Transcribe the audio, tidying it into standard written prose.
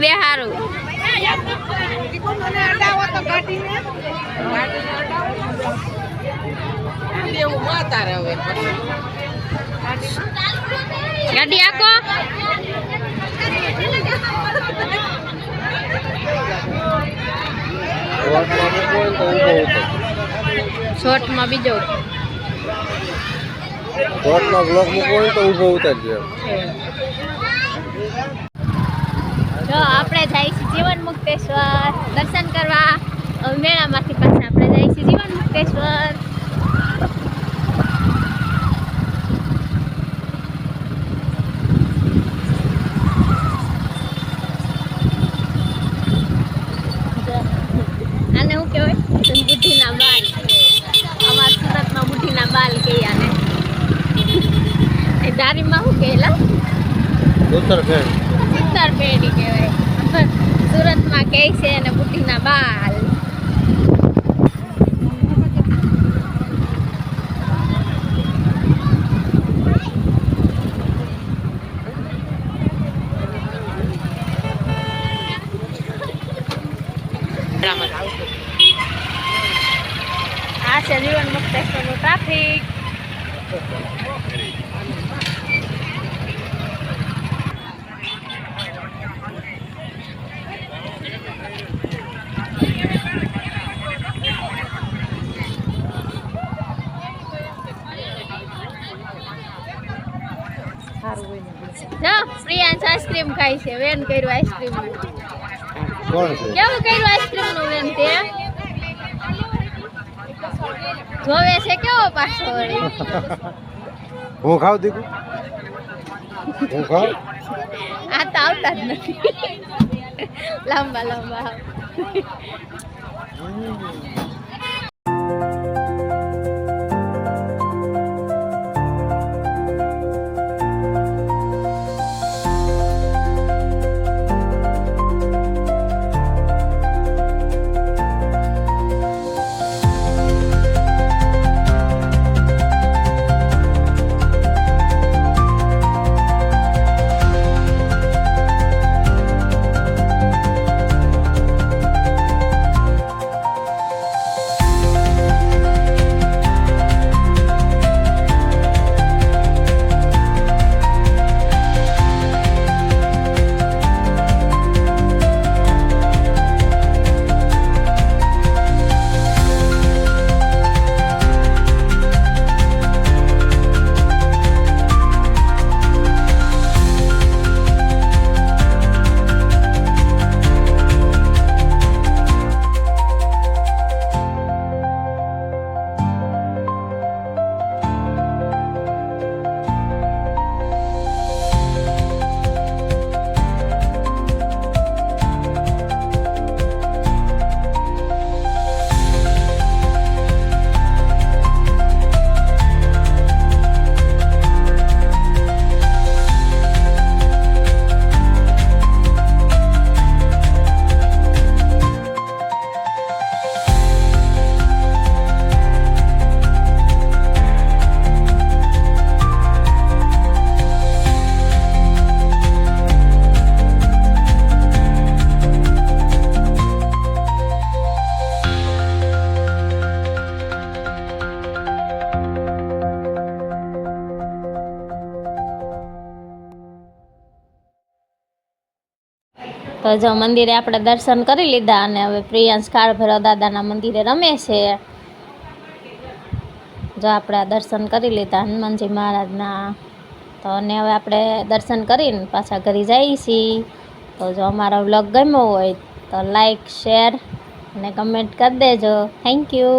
બે હારું ગાડી આકો શોર્ટમાં બીજો શોર્ટમાં બ્લોક મૂકવો હોય તો ઊભો ઉતારજો. જો આપણે જાય છે જીવન મુક્તેશ્વર દર્શન કરવા. મેળામાંથી પાછા આપણે જાય છે જીવન મુક્તેશ્વર. આને શું કહેવાય? બુદ્ધિના બાલ. અમારા સુરતમાં બુદ્ધિના બાલ કહીએ આને. એ દારીમાં શું કહેલા? ઉત્તરપેડી કહેવાય. સુરતમાં કહે છે અને બુદ્ધિના બાલ. આ છે જીવન મુક્તેશ્વરનું ટ્રાફિક. જો પ્રિયાંશ આઈસ્ક્રીમ ખાય છે. વેન કર્યું આઈસ્ક્રીમ. કોણ છે? કેવું કર્યું આઈસ્ક્રીમ નું વેન? તે જોવે છે કેવો પાછો વળી. હું ખાવ દીકું? હું ખાવ? આ તો આવતા જ નથી. લાંબા લાંબા. તો જો મંદિરે આપણે દર્શન કરી લીધા અને હવે પ્રિયાંશ કાળભૈરવ દાદાના મંદિરે રમે છે. જો આપણે દર્શન કરી લીધા હનુમાનજી મહારાજના. તો અને હવે આપણે દર્શન કરીને પાછા ઘરે જઈએ છીએ. તો જો અમારો વ્લોગ ગમ્યો હોય તો લાઈક, શેર અને કમેન્ટ કરી દેજો. Thank you.